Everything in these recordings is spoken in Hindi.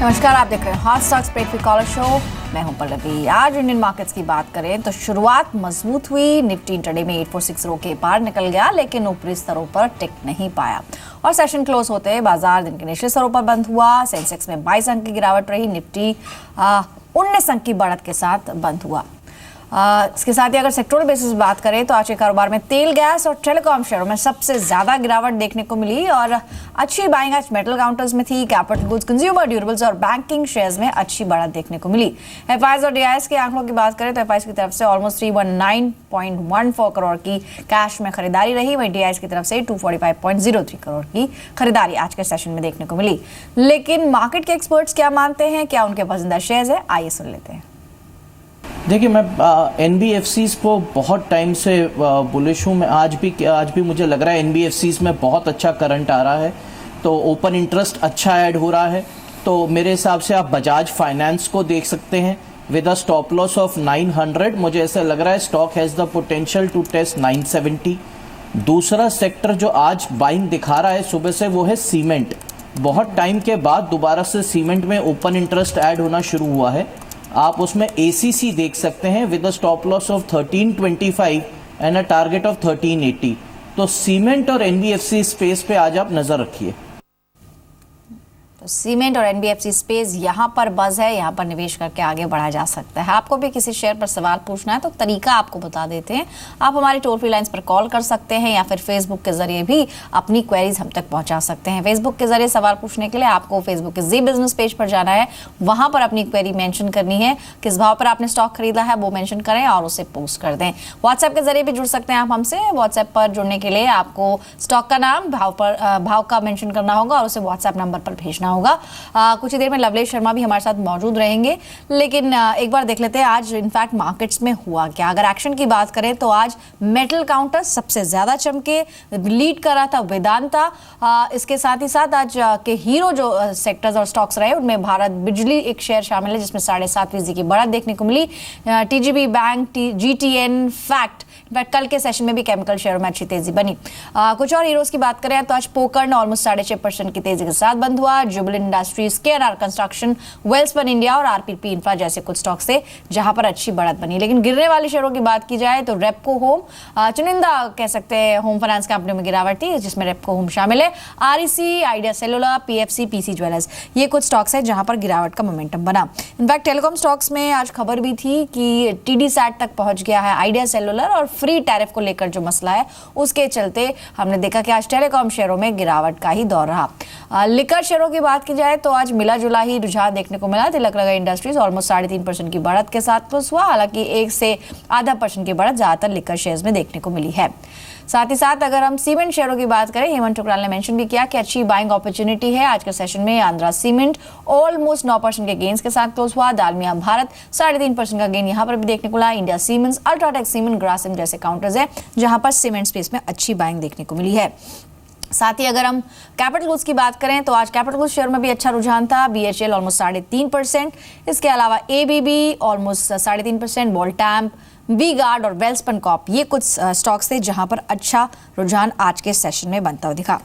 नमस्कार, आप देख रहे हैं hot stocks break caller show. मैं हूं पल्लवी। आज इंडियन मार्केट्स की बात करें तो शुरुआत मजबूत हुई। निफ्टी इंट्राडे में 846 के पार निकल गया, लेकिन ऊपरी स्तरों पर टिक नहीं पाया और सेशन क्लोज होते बाजार दिन के निचले स्तरों पर बंद हुआ। सेंसेक्स में 22 अंक की गिरावट रही, निफ्टी 19 अंक की बढ़त के साथ बंद हुआ। इसके साथ ही अगर सेक्टोरल बेसिस बात करें तो आज के कारोबार में तेल, गैस और टेलीकॉम शेयरों में सबसे ज्यादा गिरावट देखने को मिली और अच्छी बाइंग आज मेटल काउंटर्स में थी। कैपिटल गुड्स, कंज्यूमर ड्यूरेबल्स और बैंकिंग शेयर्स में अच्छी बढ़त देखने को मिली। एफआईज और डीआईएस के आंकड़ों की बात करें तो एफआईज की तरफ से ऑलमोस्ट 319.14 करोड़ की कैश में खरीदारी रही, वहीं डीआईएस की तरफ से 245.03 करोड़ की खरीदारी आज के सेशन में देखने को मिली। लेकिन मार्केट के एक्सपर्ट्स क्या मानते हैं, क्या उनके पसंदीदा शेयर्स है, आइए सुन लेते हैं। देखिए, मैं एनबीएफसीज को बहुत टाइम से बुलिश हूँ। मैं आज भी मुझे लग रहा है एनबीएफसीज में बहुत अच्छा करंट आ रहा है, तो ओपन इंटरेस्ट अच्छा ऐड हो रहा है। तो मेरे हिसाब से आप बजाज फाइनेंस को देख सकते हैं with a stop loss of 900। मुझे ऐसा लग रहा है stock has the potential to test 970। दूसरा सेक्टर जो आज बाइंग दिखा रहा है सुबह से, वो है सीमेंट। बहुत टाइम के बाद दोबारा से सीमेंट में ओपन इंटरेस्ट ऐड होना शुरू हुआ है। आप उसमें एसीसी देख सकते हैं with a stop loss of 1325 and a target of 1380। तो सीमेंट और एनबीएफसी स्पेस पे आज आप नजर रखिए। तो सीमेंट और एनबीएफसी स्पेस यहाँ पर बज़ है, यहाँ पर निवेश करके आगे बढ़ा जा सकता है। आपको भी किसी शेयर पर सवाल पूछना है तो तरीका आपको बता देते हैं। आप हमारी टोल फ्री लाइन्स पर कॉल कर सकते हैं या फिर फेसबुक के जरिए भी अपनी क्वेरीज हम तक पहुंचा सकते हैं। फेसबुक के जरिए सवाल पूछने के लिए आपको फेसबुक के जी बिजनेस पेज पर जाना है, वहां पर अपनी क्वेरी मेंशन करनी है, किस भाव पर आपने स्टॉक खरीदा है वो मेंशन करें और उसे पोस्ट कर दें। व्हाट्सएप के जरिए भी जुड़ सकते हैं आप हमसे। व्हाट्सएप पर जुड़ने के लिए आपको स्टॉक का नाम, भाव का मेंशन करना होगा और उसे व्हाट्सएप नंबर पर भेजना होगा। कुछ ही देर में लवलेश शर्मा भी हमारे साथ मौजूद रहेंगे, लेकिन एक बार देख लेते हैं आज इनफैक्ट मार्केट्स में हुआ क्या। अगर एक्शन की बात करें तो आज मेटल काउंटर सबसे ज्यादा चमके, लीड कर रहा था वेदांता। इसके साथ ही साथ आज के हीरो जो सेक्टर्स और स्टॉक्स रहे उनमें भारत बिजली एक शेयर शामिल है जिसमें 7.5% की बढ़त देखने को मिली। TGB bank, GTN, fact, in fact कल के सेशन में भी केमिकल शेयरों में अच्छी तेजी बनी। कुछ और हीरोज की बात करें तो आज पोकर्न ऑलमोस्ट 6.5% की तेजी के साथ बंद हुआ। Jubilant industries, KRR construction, Welspun India और आरपीपी इंफ्रा जैसे कुछ स्टॉक्स थे जहां पर अच्छी बढ़त बनी। लेकिन गिरने वाले शेयरों की बात की जाए तो रेपको होम, चुनिंदा कह सकते हैं होम फाइनेंस कंपनियों में गिरावट थी जिसमें रेपको होम शामिल है। REC, idea cellular, PFC, PC jewellers, ये कुछ स्टॉक्स हैं जहां पर गिरावट का मोमेंटम बना। इनफैक्ट टेलीकॉम स्टॉक्स में आज खबर भी थी कि टीडी सैट तक पहुंच गया है आइडिया सेलुलर और फ्री टैरिफ को लेकर जो मसला है उसके चलते हमने देखा कि आज टेलीकॉम शेयरों में गिरावट का ही दौर रहा। लिकर शेयरों की बात की जाए तो आज मिला जुला ही रुझान देखने को मिला। तिलक लगाई इंडस्ट्रीज ऑलमोस्ट 3.5% की बढ़त के साथ प्लस हुआ, हालांकि 1 से आधा % की बढ़त ज्यादातर लिकर शेयर्स में देखने को मिली है। साथ ही साथ अगर हम सीमेंट शेयरों की बात करें, हेमंत टुकराल ने मेंशन भी किया कि अच्छी बाइंग अपॉर्चुनिटी है। आज के सेशन में आंध्रा सीमेंट ऑलमोस्ट 9% के गेन्स के साथ क्लोज हुआ। दालमिया भारत 3.5% का गेन यहां पर भी देखने को मिला। India cements, UltraTech cement, Grasim जैसे काउंटर्स है जहां पर सीमेंट स्पेस में अच्छी बाइंग देखने को मिली है। साथ ही अगर हम कैपिटल गुड्स की बात करें तो आज कैपिटल गुड्स शेयर में भी अच्छा रुझान था। बीएचएल ऑलमोस्ट 3.5%, इसके अलावा ABB almost 3.5%, Voltamp, we guard और वेल्सपन कॉप, ये कुछ स्टॉक्स थे जहां पर अच्छा रुझान आज के सेशन में बनता हुआ दिखा।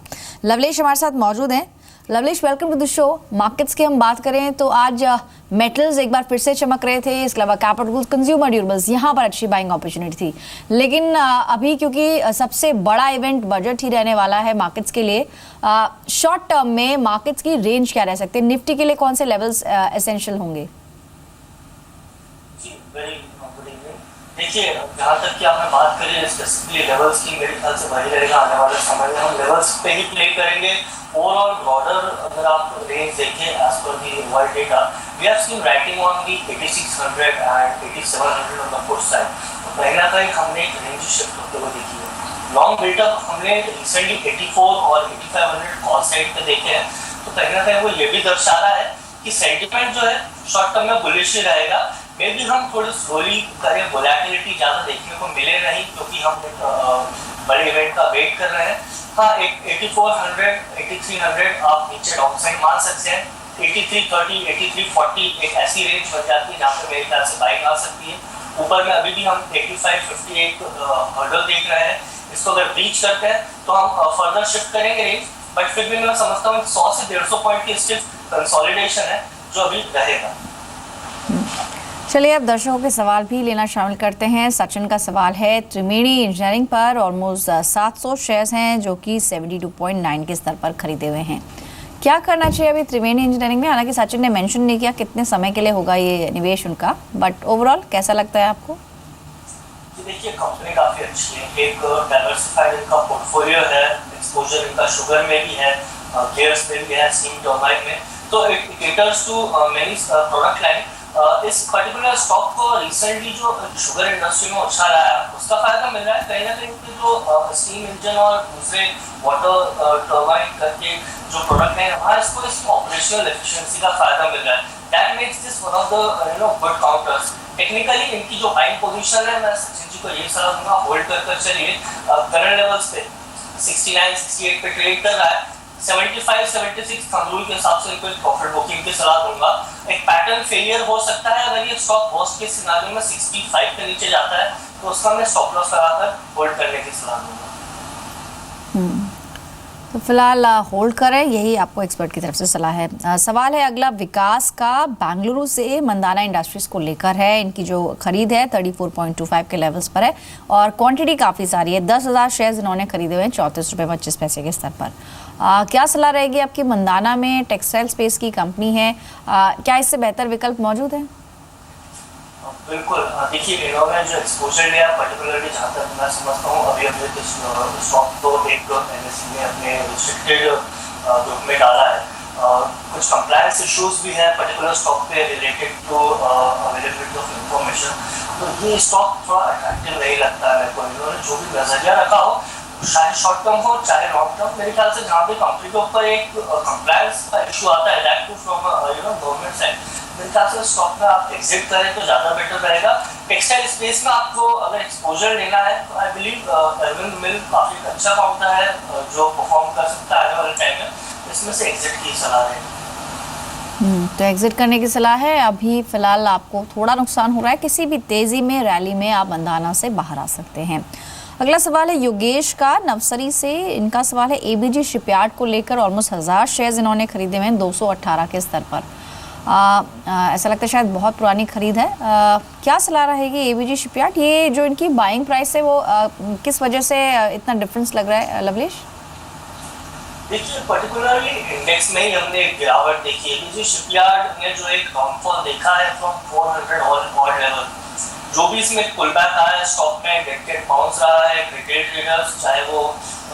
लवलेश हमारे साथ मौजूद हैं। Lovlesh, welcome to the show. Markets की हम बात करें तो आज मेटल्स एक बार फिर से चमक रहे थे, इसके अलावा कैपिटल गुड्स, कंज्यूमर ड्यूरेबल्स, यहाँ पर अच्छी बाइंग अपॉर्चुनिटी थी। लेकिन अभी क्योंकि सबसे बड़ा इवेंट बजट ही रहने वाला है मार्केट्स के लिए, शॉर्ट टर्म में मार्केट्स की रेंज क्या रह सकते हैं? निफ्टी के लिए कौन से लेवल्स एसेंशियल होंगे? देखिए, जहाँ तक कि आपने बात करी स्पेसिफिकली लेवल्स की, मेरे ख्याल से वही रहेगा आने वाले समय में। हम लेवल्स पे ही प्ले करेंगे। ओवरऑल ब्रॉडर अगर आप रेंज देखें as per the world data, we have seen writing on the 8600 and 8700 on the put side. तो कहीं ना कहीं हमने एक रेंज शिफ्ट होते हुए देखी है। लॉन्ग बिल्टअप हमने रिसेंटली 84 और 8500 कॉल साइड पे देखे हैं। तो कहीं ना कहीं वो ये भी दर्शा रहा है कि सेंटिमेंट जो है शॉर्ट टर्म में बुलिश ही रहेगा। मे भी हम थोड़ी स्लोली करें, वोलेटिलिटी ज़्यादा देखने को मिले नहीं क्योंकि हम बड़े इवेंट का वेट कर रहे हैं। हाँ, 8400, 8300 आप नीचे डाउन साइड मान सकते हैं। 8330, 8340 एक ऐसी रेंज बन जाती है जहाँ पे मेरे ख्याल से बाइंग आ सकती है। ऊपर में अभी भी हम 8558 हर्डल देख रहे हैं। इसको अगर रीच करते हैं तो हम फर्दर शिफ्ट करेंगे रेंज, बट फिर भी मैं समझता हूँ 100 से 150 पॉइंट की स्टिफ कंसोलिडेशन है जो अभी रहेगा। चलिए अब दर्शकों के सवाल भी लेना शामिल करते हैं। सचिन का सवाल है, त्रिवेणी इंजीनियरिंग पर ऑलमोस्ट 700 शेयर्स हैं जो कि 72.9 के स्तर पर खरीदे हुए हैं। क्या करना चाहिए अभी त्रिवेणी इंजीनियरिंग में? हालांकि सचिन ने मेंशन नहीं किया कितने समय के लिए होगा ये निवेश उनका, बट ओवरऑल कैसा लगता है आपको? देखिए कंपनी काफी अच्छी है, एक डाइवर्सिफाइड इनका पोर्टफोलियो है, एक्सपोजर इनका शुगर में भी है, गियर्स में भी है, स्टीम टर्बाइन में, तो it caters to many product line. इस पर्टिकुलर स्टॉक को रिसेंटली जो शुगर इंडस्ट्री में उछाल आया उसका फायदा मिल रहा है कहीं ना कहीं, जो स्टीम इंजन और दूसरे वाटर टर्बाइन करके जो प्रोडक्ट है वहाँ इसको इसकी ऑपरेशनल एफिशिएंसी का फायदा मिल रहा है। That makes this one of the good counters. Technically इनकी जो बाइंग पोजीशन है, मैं सचिन जी को ये सलाह दूंगा होल्ड कर चलिए। करंट लेवल्स पे 69 68 पे ट्रेड कर रहा है, 75 76 थंब रूल के हिसाब से इनको प्रॉफिट बुकिंग की सलाह दूंगा। एक पैटर्न फेलियर हो सकता है अगर ये स्टॉक वर्स्ट केस सिनेरियो में 65 के नीचे जाता है तो उसका मैं स्टॉप लॉस लगाकर होल्ड करने की सलाह दूंगा। तो फिलहाल होल्ड करें, यही आपको एक्सपर्ट की तरफ से सलाह है। सवाल है अगला विकास का, बेंगलुरु से मंदाना इंडस्ट्रीज को लेकर है। इनकी जो खरीद है 34.25 के लेवल्स पर है और क्वांटिटी काफ़ी सारी है। 10,000 शेयर्स इन्होंने खरीदे हुए हैं 34.25 के स्तर पर। क्या सलाह रहेगी आपकी? मंदाना में टेक्सटाइल स्पेस की कंपनी है, क्या इससे बेहतर विकल्प मौजूद है? बिल्कुल, देखिए इन्होंने जो एक्सपोजर लिया पर्टिकुलरली जहाँ तक मैं समझता हूँ अभी स्टॉक तो एक एनएसई ने अपने रिस्ट्रिक्टेड ग्रुप में डाला है। कुछ कंप्लायंस इश्यूज भी है पर्टिकुलर स्टॉक पे related to availability of information, तो ये स्टॉक थोड़ा अट्रैक्टिव नहीं लगता है मेरे को। इन्होंने जो भी नजरिया रखा हो, चाहे शॉर्ट टर्म हो चाहे लॉन्ग टर्म, मेरे ख्याल से जहाँ पे कंपनी के ऊपर एक कंप्लायंस का इशू आता है that too from government side, मेरे ख्याल से स्टॉक में आप एग्जिट करें तो ज़्यादा बेटर रहेगा। टेक्सटाइल स्पेस में आपको अगर एक्सपोजर लेना है तो आई बिलीव अरविंद मिल काफ़ी अच्छा काउंटर है जो परफॉर्म कर सकता है आने वाले टाइम में, इसमें से एग्जिट की सलाह है। तो एग्जिट करने की सलाह है। अभी फिलहाल आपको थोड़ा नुकसान हो रहा है, किसी भी तेज़ी में रैली में आप मंदाना से बाहर आ सकते हैं। अगला सवाल है योगेश का, नवसरी से। इनका सवाल है एबीजी शिपयार्ड को लेकर ऑलमोस्ट 1000 शेयर्स इन्होंने खरीदे हुए हैं 218 के स्तर पर। ऐसा लगता है शायद बहुत पुरानी खरीद है। क्या सलाह रहेगी एबीजी शिपयार्ड? ये जो इनकी बाइंग प्राइस है वो किस वजह से इतना डिफरेंस लग रहा है लवलेश? देखिए पर्टिकुलरली इंडेक्स में ही हमने एक गिरावट देखी है। एबीजी शिपयार्ड ने जो एक डाउनफॉल देखा है फ्रॉम 400 ऑल लेवल, जो भी इसमें पुल बैक आया है स्टॉक में, डेट बाउंस रहा है, रिटेल ट्रेडर्स चाहे वो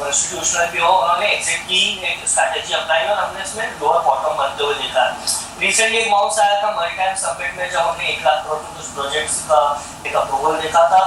इंस्टीट्यूशनल भी हो, उन्होंने एग्जिट की एक स्ट्रैटेजी अपनाई और हमने इसमें लोअर बॉटम बनते हुए देखा है। रिसेंटली एक बाउंस आया था मैरीटाइम समिट में जब हमने 1 लाख करोड़ के कुछ प्रोजेक्ट्स का एक अप्रूवल देखा था।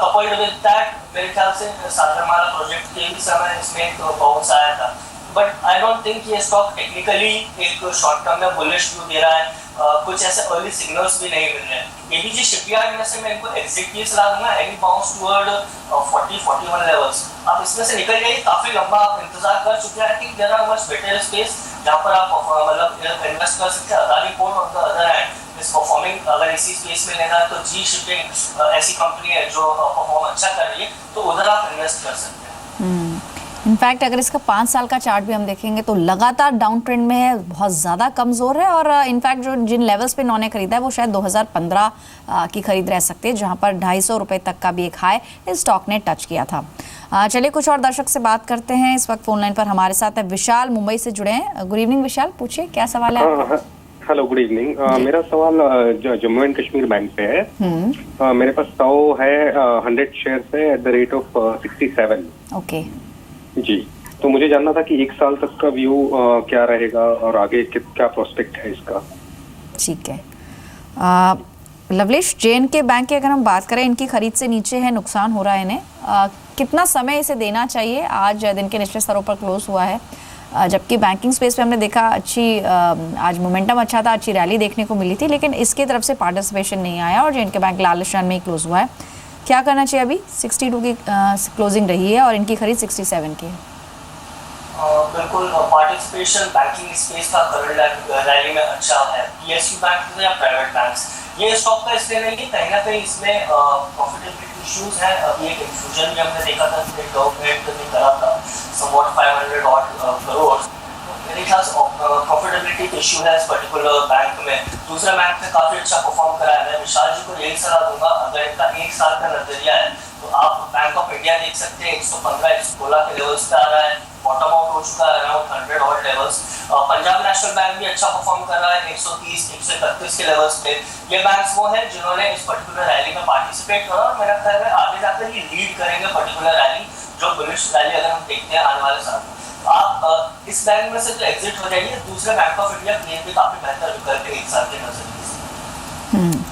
कपल्ड विद दैट मेरे ख्याल से सागरमाला प्रोजेक्ट के भी समय इसमें एक बाउंस आया था, बट आई डोंट थिंक ये स्टॉक टेक्निकली एक शॉर्ट टर्म में बुलिश व्यू दे रहा है। कुछ ऐसे अर्ली सिग्नल्स भी नहीं मिल रहे हैं। एबीजी शिपयार्ड में से मैं इनको एग्जिट की सलाह दूंगा, एनी बाउंस टुवर्ड 40-41 लेवल्स। आप इसमें से निकल जाइए, काफी लंबा आप इंतजार कर चुके हैं। I think there are much better space जहां पर आप मतलब इन्वेस्ट कर सकते हैं। Adani port on the other hand is performing, अगर इसी स्पेस में लेना है तो जी शिपिंग ऐसी कंपनी है जो परफॉर्म अच्छा कर रही है, तो उधर आप इन्वेस्ट कर सकते हैं। इनफैक्ट अगर इसका 5 साल का चार्ट भी हम देखेंगे तो लगातार डाउन ट्रेंड में है, बहुत ज़्यादा कमज़ोर है और इनफैक्ट जो जिन लेवल्स पे इन्होंने खरीदा है वो शायद 2015 की खरीद रह सकती है, जहां पर 250 रुपये तक का भी एक हाई इस स्टॉक ने टच किया था। चलिए कुछ और दर्शक से बात करते हैं। इस वक्त फोन लाइन पर हमारे साथ है विशाल, मुंबई से जुड़े हैं। गुड इवनिंग विशाल, पूछिए क्या सवाल है आपका? Hello good evening. मेरा सवाल जम्मू एंड कश्मीर बैंक पे है। मेरे पास 100 है, 100 शेयर्स है at the rate of 67। Okay जी, तो मुझे जानना था कि 1 साल तक का व्यू क्या रहेगा और आगे क्या प्रोस्पेक्ट है इसका। ठीक है लवलेश, JNK बैंक की अगर हम बात करें, इनकी खरीद से नीचे है, नुकसान हो रहा है इन्हें। कितना समय इसे देना चाहिए? आज दिन के निचले स्तरों पर क्लोज हुआ है, जबकि बैंकिंग स्पेस पे हमने देखा अच्छी आज मोमेंटम अच्छा था, अच्छी रैली देखने को मिली थी, लेकिन इसके तरफ से पार्टिसिपेशन नहीं आया और JNK बैंक लाल निशान में ही क्लोज हुआ है। क्या करना चाहिए? अभी 62 की क्लोजिंग रही है और इनकी खरीद 67 की है। बिल्कुल, पार्टिसिपेशन बैंकिंग स्पेस का करंट रैली में अच्छा है। PSU बैंक या प्राइवेट बैंक्स, ये स्टॉक का इसलिए नहीं कि कहीं ना कहीं इसमें प्रॉफिटेबिलिटी इश्यूज हैं। अभी एक इन्फ्यूजन भी हमने देखा था, गवर्नमेंट ने करा था समवॉट 500 करोड़। मेरे ख्याल से प्रॉफिटेबिलिटी क्रेडिट इश्यू है इस पर्टिकुलर बैंक में, दूसरे बैंक ने काफी अच्छा परफॉर्म करा है। मैं विशाल जी को यही सलाह दूंगा, अगर इनका 1 साल का नजरिया है तो आप बैंक ऑफ इंडिया देख सकते हैं, 115 116 के लेवल्स पे आ रहा है, बॉटम आउट हो चुका है around 100 all levels. Punjab national bank भी अच्छा परफॉर्म कर रहा है 130 131 के लेवल्स पे। ये बैंक्स वो हैं जिन्होंने इस पर्टिकुलर रैली में पार्टिसिपेट करा और मेरा ख्याल है आगे जाकर ये लीड करेंगे पर्टिकुलर रैली, जो बुलिश रैली अगर हम देखते हैं आने वाले साल में। आप इस बैंक में से तो एग्जिट हो जाइए, दूसरे बैंक ऑफ इंडिया पीएनबी काफी बेहतर विकल्प है 1 साल के नजरिए से।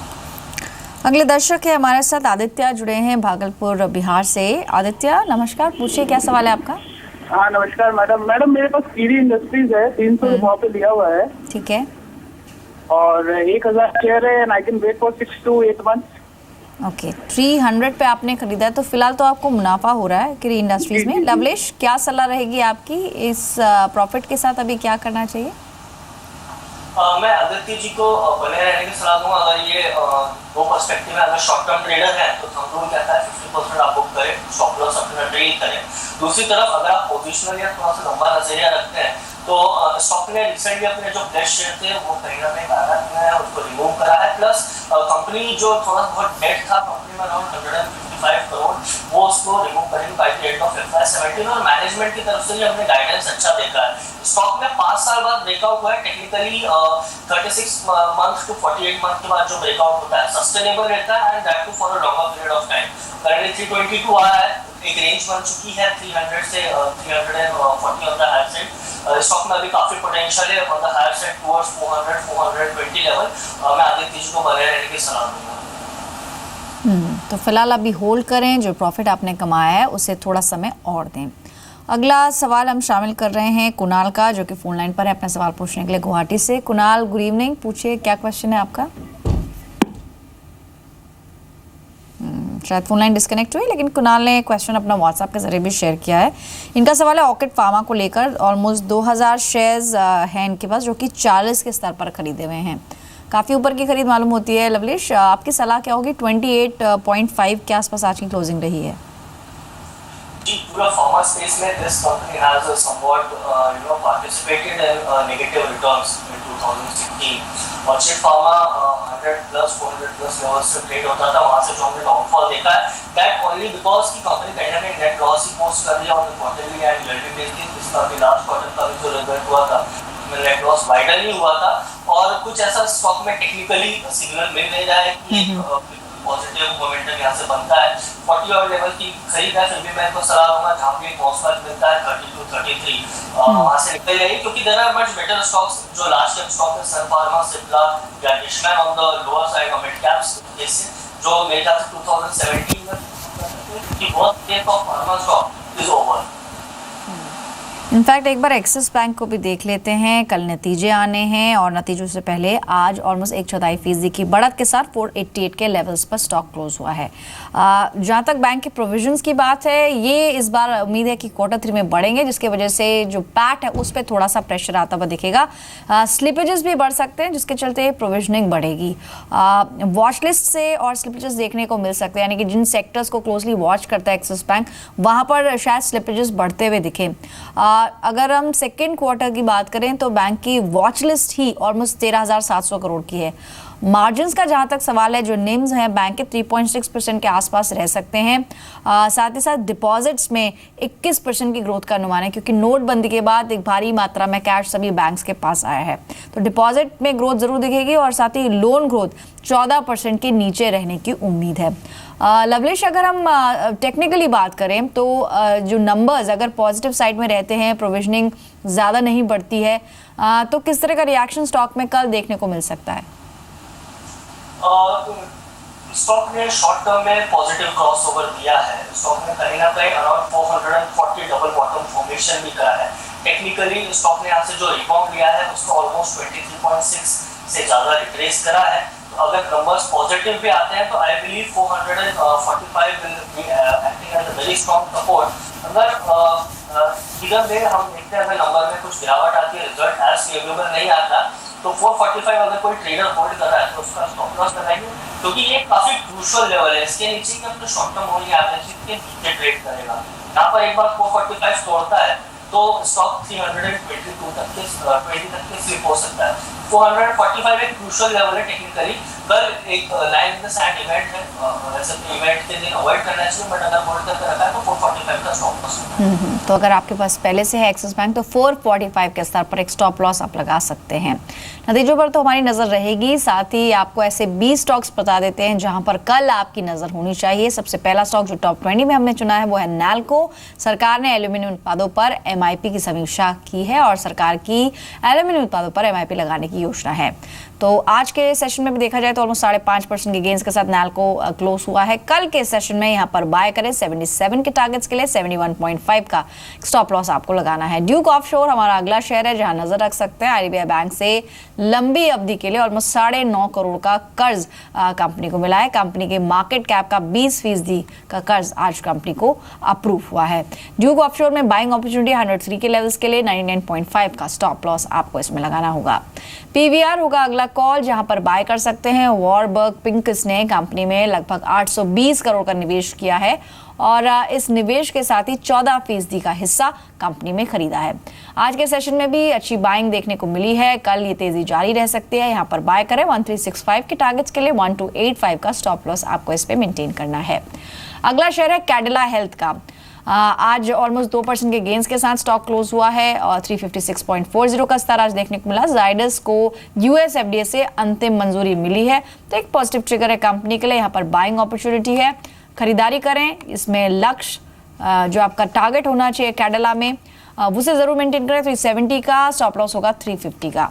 अगले दर्शक है हमारे साथ आदित्य जुड़े हैं भागलपुर बिहार से। आदित्य नमस्कार, पूछिए क्या सवाल है आपका। हाँ नमस्कार मैडम मेरे पास कीरी इंडस्ट्रीज है, 300 रुपये पे लिया हुआ है ठीक है, और 1000 शेयर है and I can wait for 6 to 8 months। Okay 300 पे आपने खरीदा है तो फिलहाल तो आपको मुनाफा हो रहा है कीरी इंडस्ट्रीज में। लवलेश क्या सलाह रहेगी आपकी इस प्रॉफिट के साथ, अभी क्या करना चाहिए? मैं आदित्य जी को बने रहने की सलाह दूंगा। अगर ये दो पर्सपेक्टिव में, अगर शॉर्ट टर्म ट्रेडर है तो थंब रूल कहता है 50% आप बुक करें, स्टॉप लॉस अपना ट्रेड करें। दूसरी तरफ अगर आप पोजिशनल या थोड़ा सा लंबा नजरिया रखते हैं तो स्टॉक ने रिसेंटली अपने जो बेस्ट शेयर थे वो कहीं ना कहीं आधा किया है, उसको रिमूव करा है। प्लस कंपनी जो थोड़ा बहुत डेट था कंपनी में अराउंड 155 करोड़, वो उसको रिमूव करेंगे by the end of FY17 और मैनेजमेंट की तरफ से भी हमने गाइडेंस अच्छा देखा है। स्टॉक में 5 साल बाद ब्रेकआउट हुआ है, टेक्निकली 36 मंथ टू 48 मंथ के बाद जो ब्रेकआउट होता है सस्टेनेबल रहता है and that too for a longer period of time. Currently 322 आ रहा है, एक रेंज बन चुकी है 300 से 340 on the higher side. Stock में अभी काफी पोटेंशियल है on the higher side towards 400 420 level. मैं आदित्य जी को बने रहने की सलाह दूंगा। तो फिलहाल अभी होल्ड करें, जो प्रॉफिट आपने कमाया है उसे थोड़ा समय और दें। अगला सवाल हम शामिल कर रहे हैं कुणाल का, जो कि फोन लाइन पर है अपना सवाल पूछने के लिए गुवाहाटी से। कुणाल गुड इवनिंग, पूछिए क्या क्वेश्चन है आपका। शायद फोन लाइन डिस्कनेक्ट हुई, लेकिन कुणाल ने क्वेश्चन अपना व्हाट्सएप के जरिए भी शेयर किया है। इनका सवाल है ऑर्किड फार्मा को लेकर। ऑलमोस्ट 2000 शेयर्स हैं इनके पास, जो कि 40 के स्तर पर खरीदे हुए हैं। काफ़ी ऊपर की खरीद मालूम होती है। लवलेश आपकी सलाह क्या होगी? 28.5 के आसपास आज की क्लोजिंग रही है। जी, पूरा फार्मा स्पेस में this company has somewhat participated in negative returns in 2016। Orchid pharma 100 plus 400 plus levels से ट्रेड होता था, वहां से जो हमने डाउनफॉल देखा है दैट ओनली बिकॉज की कंपनी कहीं ना कहीं नेट लॉस ही पोस्ट कर रही है on the quarterly and yearly basis. इसका भी लास्ट क्वार्टर का भी जो रिजल्ट हुआ था नेट लॉस वाइडर ही हुआ था, और कुछ ऐसा स्टॉक में टेक्निकली सिग्नल मिल नहीं रहा है कि पॉजिटिव मोमेंटम यहाँ से बनता है। 40 और लेवल की खरीद है, फिर भी मैं इनको सलाह दूंगा जहाँ पे मौसम मिलता है 32 33 वहाँ से निकल जाएगी, क्योंकि there are much better stocks जो लार्ज कैप स्टॉक है, सन फार्मा, सिप्ला या Dishman on the lower side of mid caps, जैसे जो मेरे ख्याल से 2017 में कि बहुत case of pharma stock is over. In fact एक बार एक्सिस बैंक को भी देख लेते हैं। कल नतीजे आने हैं और नतीजों से पहले आज ऑलमोस्ट 1/4% की बढ़त के साथ 488 के लेवल्स पर स्टॉक क्लोज हुआ है। जहाँ तक बैंक के प्रोविजंस की बात है, ये इस बार उम्मीद है कि Q3 में बढ़ेंगे, जिसकी वजह से जो पैट है उस पर थोड़ा सा प्रेशर आता हुआ दिखेगा। स्लिपेजेस भी बढ़ सकते हैं, जिसके चलते प्रोविजनिंग बढ़ेगी। वॉच लिस्ट से और स्लिपेजेस देखने को मिल सकते हैं, यानी कि जिन सेक्टर्स को क्लोजली वॉच करता है एक्सिस बैंक, वहाँ पर शायद स्लिपेजेस बढ़ते हुए दिखे। अगर हम सेकेंड क्वार्टर की बात करें तो बैंक की वॉच लिस्ट ही ऑलमोस्ट 13,700 करोड़ की है। मार्जिन्स का जहाँ तक सवाल है, जो निम्स हैं बैंक के 3.6% के आसपास रह सकते हैं। साथ ही साथ डिपॉजिट्स में 21% की ग्रोथ का अनुमान है, क्योंकि नोटबंदी के बाद एक भारी मात्रा में कैश सभी बैंक्स के पास आया है, तो डिपॉजिट में ग्रोथ जरूर दिखेगी और साथ ही लोन ग्रोथ 14% के नीचे रहने की उम्मीद है। लवलेश, अगर हम टेक्निकली बात करें तो जो नंबर्स अगर पॉजिटिव साइड में रहते हैं, प्रोविजनिंग ज़्यादा नहीं बढ़ती है, तो किस तरह का रिएक्शन स्टॉक में कल देखने को मिल सकता है? स्टॉक ने शॉर्ट टर्म में पॉजिटिव क्रॉसओवर दिया है। स्टॉक ने कहीं ना कहीं अराउंड 440 डबल बॉटम फॉर्मेशन भी करा है। टेक्निकली स्टॉक ने यहाँ से जो रिबाउंड लिया है उसको ऑलमोस्ट 23.6 से ज़्यादा रिट्रेस करा है। तो अगर नंबर्स पॉजिटिव भी आते हैं तो I believe 445 will be acting as a very strong support. अगर इधर में हम देखते हैं अगर नंबर में कुछ गिरावट आती है, रिजल्ट एज फेवरेबल नहीं आता, तो 445 अगर कोई ट्रेडर होल्ड कर रहा है तो उसका स्टॉप लॉस लगाएंगे, क्योंकि ये काफी क्रूशियल लेवल है। इसके नीचे ही अपने शॉर्ट टर्म होल्ड एवरेज के नीचे ट्रेड करेगा। यहाँ पर एक बार 445 तोड़ता है तो स्टॉक 322 तक के 20 तक के स्लिप हो सकता है। 445 एक क्रूशियल लेवल है टेक्निकली, पर एक line in the sand event है, वैसे तो इवेंट के दिन अवॉइड करना चाहिए, बट अगर होल्ड करके रखा है तो 445 का स्टॉप लॉस है। तो अगर आपके पास पहले से है एक्सिस बैंक तो 445 के स्तर पर एक स्टॉप लॉस आप लगा सकते हैं। नतीजों पर तो हमारी नज़र रहेगी, साथ ही आपको ऐसे 20 स्टॉक्स बता देते हैं जहां पर कल आपकी नज़र होनी चाहिए। सबसे पहला स्टॉक जो टॉप 20 में हमने चुना है वो है नैल्को। सरकार ने एल्यूमिनियम उत्पादों पर MIP की समीक्षा की है और सरकार की एल्यूमिनियम उत्पादों पर MIP लगाने की योजना है। तो आज के सेशन में भी देखा जाए तो ऑलमोस्ट 5.5% के गेंस के साथ नैल्को क्लोज हुआ है। कल के सेशन में यहाँ पर बाय करें 77 के टारगेट्स के लिए 71.5 का स्टॉप लॉस आपको लगाना है। ड्यूक ऑफशोर हमारा अगला शेयर है जहां नजर रख सकते हैं। IDBI बैंक से लंबी अवधि के लिए ऑलमोस्ट 9.5 करोड़ का कर्ज कंपनी को मिला है। कंपनी के मार्केट कैप का 20% का कर्ज आज कंपनी को अप्रूव हुआ है। ड्यूक ऑफशोर में बाइंग अपॉर्चुनिटी 103 के लेवल्स के लिए 99.5 का स्टॉप लॉस आपको इसमें लगाना होगा। PVR होगा अगला कॉल जहां पर बाय कर सकते हैं। वॉरबर्ग पिंकस ने कंपनी में लगभग 820 करोड़ का निवेश किया है और इस निवेश के साथ ही 14% का हिस्सा कंपनी में खरीदा है। आज के सेशन में भी अच्छी बाइंग देखने को मिली है। कल ये तेजी जारी रह सकती है। यहाँ पर बाय करें 1365 के टारगेट्स के लिए 1285 का स्टॉप लॉस आपको इस पे मेंटेन करना है। अगला शेयर है कैडिला हेल्थ का। आज ऑलमोस्ट 2% के गेंस के साथ स्टॉक क्लोज हुआ है और 356.40 का स्तर आज देखने को मिला। जाइडस को US FDA से अंतिम मंजूरी मिली है तो एक पॉजिटिव ट्रिगर है कंपनी के लिए। यहाँ पर बाइंग अपॉर्चुनिटी है, खरीदारी करें। इसमें लक्ष्य जो आपका टारगेट होना चाहिए कैडिला में उसे जरूर मेंटेन करें। 370 का स्टॉप लॉस होगा 350 का।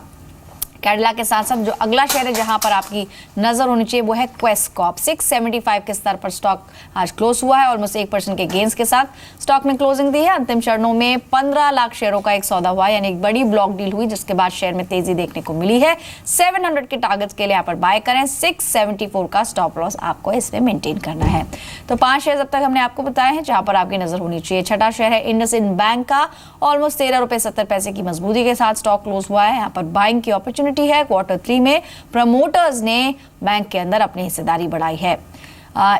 कैडिला के साथ साथ जो अगला शेयर है जहां पर आपकी नजर होनी चाहिए वो है क्वेस्ट कॉर्प। 675 के स्तर पर स्टॉक आज क्लोज हुआ है। ऑलमोस्ट 1% के गेंस के साथ स्टॉक में क्लोजिंग दी है। अंतिम चरणों में 15 लाख शेयरों का एक सौदा हुआ, यानी एक बड़ी ब्लॉक डील हुई जिसके बाद शेयर में तेजी देखने को मिली है। 700 के टारगेट्स के लिए यहाँ पर बाय करें। 674 का स्टॉप लॉस आपको इसमें मेंटेन करना है। तो 5 शेयर अब तक हमने आपको बताए हैं जहां पर आपकी नजर होनी चाहिए। छठा शेयर है इंडसइंड बैंक का। ऑलमोस्ट 13 रुपए 70 पैसे की मजबूती के साथ स्टॉक क्लोज हुआ है। यहाँ पर बाइंग की अपॉर्चुनिटी है। क्वार्टर 3 में प्रमोटर्स ने बैंक के अंदर अपनी हिस्सेदारी बढ़ाई है।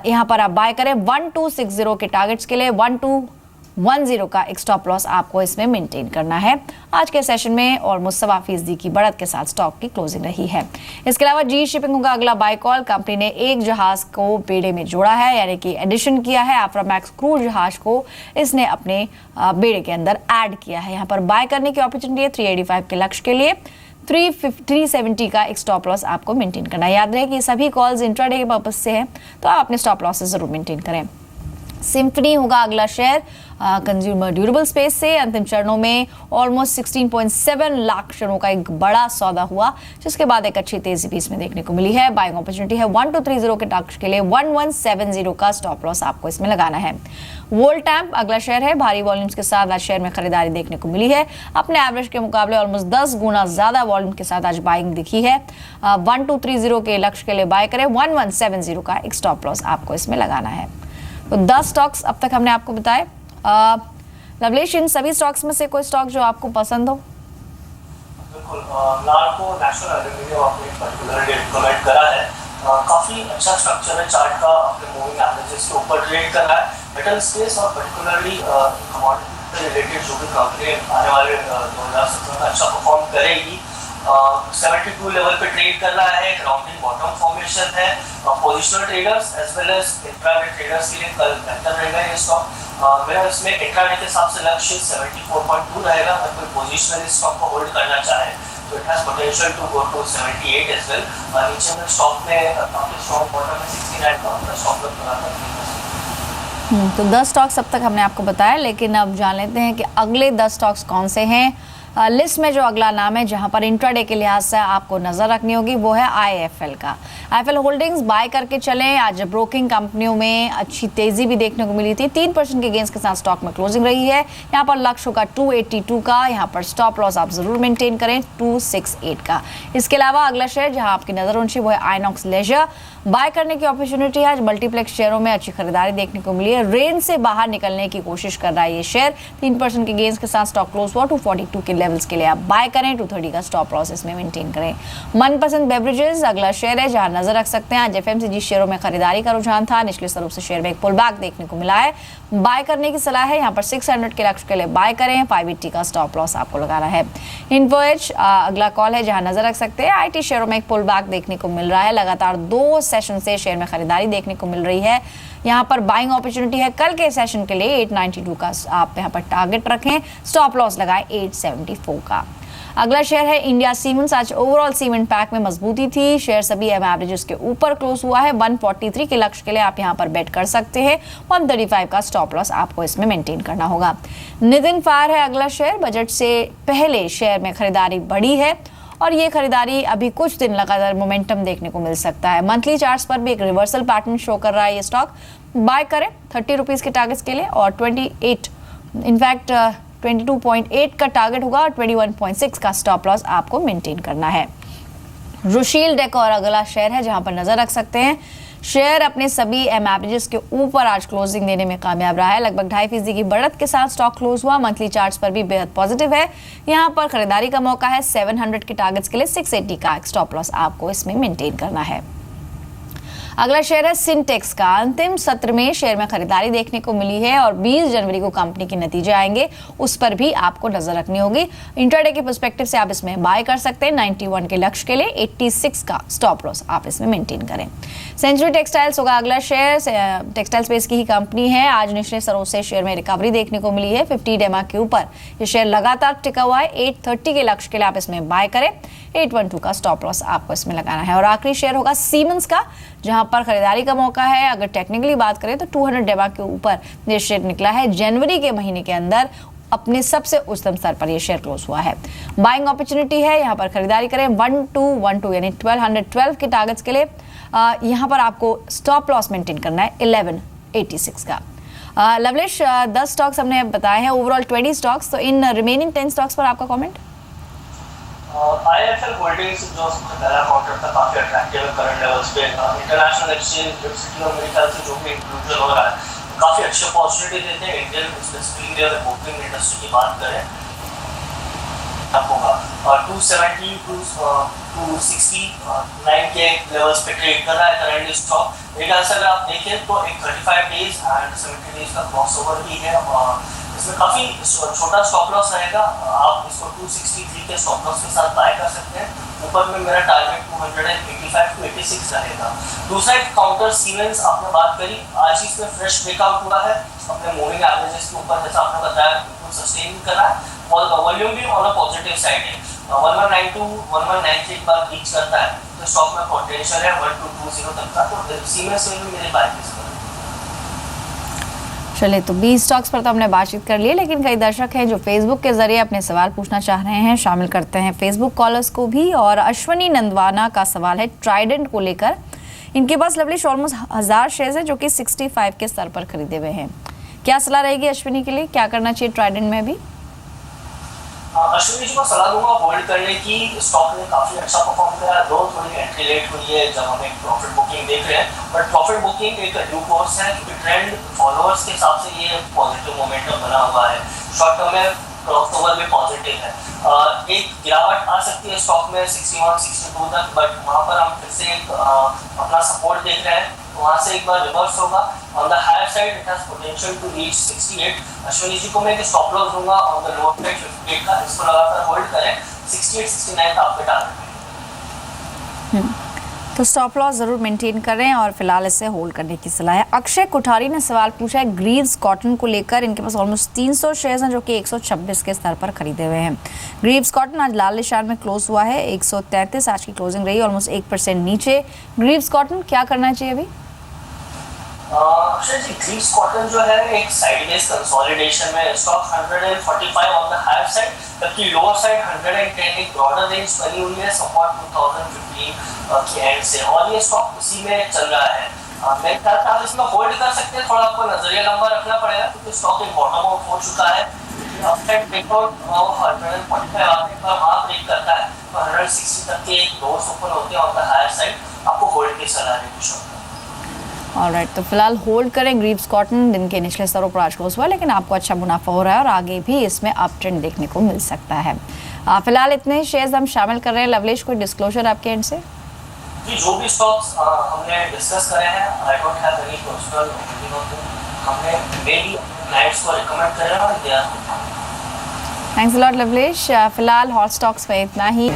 यहां पर आप बाय करें 1260 के टारगेट्स के लिए 1210 का एक स्टॉप लॉस आपको इसमें मेंटेन करना है। आज के सेशन में ऑलमोस्ट 1.25% की बढ़त के साथ स्टॉक की क्लोजिंग रही है। इसके अलावा GE शिपिंग होगा अगला बाय कॉल। कंपनी ने एक जहाज को बेड़े में जोड़ा है, यानी कि एडिशन किया है। अफ्रामैक्स क्रूज जहाज को इसने अपने बेड़े के अंदर ऐड किया है। यहाँ पर बाय करने की अपॉर्चुनिटी है 385 के लक्ष्य के लिए। 370 का एक स्टॉप लॉस आपको मेंटेन करना है। याद रहे कि सभी कॉल्स इंट्राडे के पर्पज से हैं तो आप अपने स्टॉप लॉसेस जरूर मेंटेन करें। सिम्फनी होगा अगला शेयर कंज्यूमर ड्यूरेबल स्पेस से। अंतिम चरणों में ऑलमोस्ट 16.7 लाख शेयरों का एक बड़ा सौदा हुआ जिसके बाद एक अच्छी तेजी भी इसमें देखने को मिली है। बाइंग अपॉर्चुनिटी है 1230 के टारगेट के लिए 1170 का स्टॉप लॉस आपको इसमें लगाना है। वोल्टैम्प अगला शेयर है। भारी वॉल्यूम्स के साथ आज शेयर में खरीदारी देखने को मिली है। अपने एवरेज के मुकाबले ऑलमोस्ट 10 गुना ज्यादा वॉल्यूम के साथ आज बाइंग दिखी है। 1230 के लक्ष्य के लिए बाय करें। 1170 का एक स्टॉप लॉस आपको इसमें लगाना है। तो 10 स्टॉक्स अब तक हमने आपको बताए। लवलेश, इन सभी स्टॉक्स में से कोई स्टॉक जो आपको पसंद हो? बिल्कुल, नाल्को नेशनल एल्यूमिनियम आपने पर्टिकुलरली रिकमेंड करा है। काफी अच्छा स्ट्रक्चर है चार्ट का, अपने मूविंग एवरेजेस के ऊपर ट्रेड कर रहा है। मेटल स्पेस और पर्टिकुलरली कमोडिटी से रिलेटेड जो भी कंपनी आने वाले 2017 में अच्छा परफॉर्म करेगी। 72 लेवल पे ट्रेड कर रहा है। राउंडिंग बॉटम फॉर्मेशन है। Positional traders as well as intraday traders के लिए कल बेहतर रहेगा ये स्टॉक। मेरा इसमें इंट्राडे के हिसाब से लक्ष्य 74.2 रहेगा। अगर कोई पोजिशनल स्टॉक को होल्ड करना चाहे तो it has potential to go to 78 as well. नीचे में स्टॉक में काफी स्ट्रॉन्ग बॉटम में 69 का अपना स्टॉक लॉस लगाकर। तो 10 स्टॉक्स अब तक हमने आपको बताया, लेकिन अब जान लेते हैं कि अगले 10 स्टॉक्स कौन से हैं। लिस्ट में जो अगला नाम है जहां पर इंट्राडे के लिहाज से आपको नजर रखनी होगी वो है IIFL का। IIFL होल्डिंग्स बाय करके चलें। आज ब्रोकिंग कंपनियों में अच्छी तेजी भी देखने को मिली थी। 3% के गेंस के साथ स्टॉक में क्लोजिंग रही है। यहाँ पर लक्ष्य होगा 282 का। यहाँ पर स्टॉप लॉस आप जरूर मेंटेन करें 268 का। इसके अलावा अगला शेयर जहां आपकी नजर होनी चाहिए वो है आइनॉक्स लेजर। बाय करने की अपॉर्चुनिटी है। आज मल्टीप्लेक्स शेयरों में अच्छी खरीदारी देखने को मिली है। रेंज से बाहर निकलने की कोशिश कर रहा है ये शेयर। 3% के गेंस के साथ स्टॉक क्लोज हुआ 242 के लेवल्स के लिए आप बाय करें, 230 का स्टॉप लॉस इसमें मेंटेन करें। मनपसंद बेवरेजेस अगला शेयर है जहां नजर रख सकते हैं। आज एफएमसीजी शेयरों में खरीदारी का रुझान था, निचले स्तरों से शेयर में एक पुल बैक देखने को मिला है, बाय करने की सलाह है। यहाँ पर 600 के लक्ष्य के लिए बाय करें, 580 का स्टॉप लॉस आपको लगाना है। इन्फो एज अगला कॉल है जहां नजर रख सकते हैं। आईटी शेयरों में एक पुल बैक देखने को मिल रहा है, लगातार 2 सेशन से शेयर में खरीदारी देखने को मिल रही है। यहाँ पर बाइंग अपॉर्चुनिटी है कल के सेशन के लिए 892 का आप यहाँ पर टारगेट रखें, स्टॉप लॉस लगाएं 874 का। अगला शेयर है इंडिया सीमेंट्स। आज ओवरऑल सीमेंट पैक में मजबूती थी, शेयर सभी एवरेजेस के ऊपर क्लोज हुआ है। 143 के लक्ष्य के लिए आप यहां पर बेट कर सकते हैं, 135 का स्टॉप लॉस आपको इसमें मेंटेन करना होगा। नितिन फायर है अगला शेयर। बजट से पहले शेयर में खरीदारी बढ़ी है और ये खरीदारी अभी कुछ दिन लगातार मोमेंटम देखने को मिल सकता है। मंथली चार्ट्स पर भी एक रिवर्सल पैटर्न शो कर रहा है ये स्टॉक। बाय करें 30 रुपीज के टारगेट्स के लिए और 22.8 का टारगेट होगा और 21.6 का स्टॉप लॉस आपको मेंटेन करना है। रुशील डेकोर अगला शेयर है जहां पर नजर रख सकते हैं। शेयर अपने सभी एवरेजेस के ऊपर आज क्लोजिंग देने में कामयाब रहा है, लगभग 2.5% की बढ़त के साथ स्टॉक क्लोज हुआ। मंथली चार्ट्स पर भी बेहद पॉजिटिव है। यहां पर खरीदारी का मौका है 700 के टारगेट्स के लिए, 680 का स्टॉप लॉस आपको इसमें मेंटेन करना है। अगला शेयर है सिंटेक्स का। अंतिम सत्र में शेयर में खरीदारी देखने को मिली है और 20 जनवरी को कंपनी के नतीजे आएंगे, उस पर भी आपको नजर रखनी होगी। इंट्राडे के पर्सपेक्टिव से आप इसमें बाय कर सकते हैं, 91 के लक्ष्य के लिए, 86 का स्टॉप लॉस आप इसमें मेंटेन करें। सेंचुरी टेक्सटाइल्स होगा अगला शेयर। टेक्सटाइल स्पेस की ही कंपनी है। आज निचले स्तरों से शेयर में रिकवरी देखने को मिली है, 50 डेमा के ऊपर ये शेयर लगातार टिका हुआ है। 830 के लक्ष्य के लिए आप इसमें बाय करें, 812 का स्टॉप लॉस आपको इसमें लगाना है। और आखिरी शेयर होगा सीमेंस का, जहां पर खरीदारी का मौका है। अगर टेक्निकली बात करें तो 200 डेमा के ऊपर ये शेयर निकला है। जनवरी के महीने के अंदर अपने सबसे उच्चतम स्तर पर ये शेयर क्लोज हुआ है। बाइंग अपॉर्चुनिटी है, यहाँ पर खरीदारी करें 1212 यानी 1212 के टारगेट्स के लिए। यहाँ पर आपको स्टॉप लॉस मेंटेन करना है 1186 का। लवलेश 10 स्टॉक्स हमने बताए हैं, ओवरऑल 20 स्टॉक्स, तो इन रिमेनिंग 10 स्टॉक्स पर आपका कमेंट? IIFL होल्डिंग्स जो पहला क्वार्टर था काफी अट्रैक्टिव है करंट लेवल्स पे। इंटरनेशनल एक्सचेंज सिटी और मेरे ख्याल से जो भी इंक्लूजन हो रहा है काफी अच्छी अपॉर्चुनिटी देते हैं। इंडियन स्पेसिफिकली अगर बुकिंग इंडस्ट्री की बात करें होगा और 270 to 269 के लेवल्स पे ट्रेड कर रहा है करंटली स्टॉक। मेरे ख्याल से अगर आप देखें तो एक 35 डेज एंड 70 डेज का क्रॉसओवर भी है। इसमें काफी छोटा स्टॉप लॉस रहेगा, आप इसको 263 के स्टॉप लॉस के साथ बाय कर सकते हैं। ऊपर में मेरा टारगेट 285 to 86 रहेगा। दूसरा एक काउंटर सीमेंस आपने बात करी, आज ही इसमें फ्रेश ब्रेकआउट हुआ है अपने मूविंग एवरेजेस के ऊपर, जैसा आपने बताया बिल्कुल सस्टेन कर रहा है और वॉल्यूम भी ऑन अ पॉजिटिव साइड है। 1192 1193 एक बार रीच करता है तो स्टॉक में पोटेंशियल है 1220 तक का, तो सीमेंस में भी मेरे बाय कर। चलिए, तो 20 स्टॉक्स पर तो हमने बातचीत कर ली, लेकिन कई दर्शक हैं जो फेसबुक के जरिए अपने सवाल पूछना चाह रहे हैं। शामिल करते हैं फेसबुक कॉलर्स को भी। और अश्वनी नंदवाना का सवाल है ट्राइडेंट को लेकर। इनके पास लवलिश ऑलमोस्ट 1000 शेयर्स है जो कि 65 के स्तर पर खरीदे हुए हैं। क्या सलाह रहेगी अश्विनी के लिए, क्या करना चाहिए ट्राइडेंट में भी? अश्विनी जी को सलाह दूंगा होल्ड करने की। स्टॉक ने काफी अच्छा परफॉर्म किया, दो थोड़ी एंट्री लेट हुई है जब हम एक प्रॉफिट बुकिंग देख रहे हैं, बट प्रॉफिट बुकिंग एक ड्यू कोर्स है क्योंकि ट्रेंड फॉलोअर्स के हिसाब से ये पॉजिटिव मोमेंटम बना हुआ है। शॉर्ट टर्म में क्रॉसओवर भी पॉजिटिव है। एक गिरावट आ सकती है स्टॉक में 61 62 तक, बट वहाँ पर हम फिर से एक अपना सपोर्ट देख रहे हैं, वहाँ से एक बार रिवर्स होगा। On the higher side it has potential to reach 68। Ashwini ji को मैं एक स्टॉप लॉस दूंगा ऑन द लोअर साइड 58 का, इसको लगातार होल्ड करें, 68 69 का आपका टारगेट है। तो स्टॉप लॉस जरूर मेंटेन करें और फिलहाल इसे होल्ड करने की सलाह है। अक्षय कुठारी ने सवाल पूछा है ग्रीव्स कॉटन को लेकर। इनके पास ऑलमोस्ट 300 शेयर्स हैं जो कि 126 के स्तर पर खरीदे हुए हैं। ग्रीव्स कॉटन आज लाल निशान में क्लोज हुआ है, 133 आज की क्लोजिंग रही, ऑलमोस्ट 1% नीचे। ग्रीव्स कॉटन क्या करना चाहिए अभी? अक्षय जी, ग्रीव्स कॉटन जो है एक साइडवेज कंसोलिडेशन में, stock 145 on the higher side, जबकि लोअर साइड 110 एक ब्रॉडर रेंज बनी हुई है सपोर्ट 2015 के एंड से, और ये स्टॉक उसी में चल रहा है। मैं कहता हूँ इसमें होल्ड कर सकते हैं, थोड़ा आपको नजरिया लंबा रखना पड़ेगा क्योंकि स्टॉक एक बॉटम आउट हो चुका है। अपसाइड ब्रेकआउट 145 आने पर वहाँ ब्रेक करता है तो 160 तक के लोअर्स ओपन होते हैं ऑन द हायर साइड, आपको होल्ड की सलाह देगी। ऑलराइट, तो फिलहाल होल्ड करें ग्रीव्स कॉटन। दिन के निचले स्तरों पर आज क्लोज हुआ, लेकिन आपको अच्छा मुनाफा हो रहा है और आगे भी इसमें अप ट्रेंड देखने को मिल सकता है। फिलहाल इतने शेयर्स हम शामिल कर रहे हैं। लवलेश, कोई डिस्क्लोजर आपके एंड से? जी, जो भी स्टॉक्स हमने डिस्कस करे हैं, I don't have any personal opinion on them. हमने मेनली क्लाइंट्स को रिकमेंड करे और दिया। Thanks a lot Lovlesh. फिलहाल हॉट स्टॉक्स में इतना ही।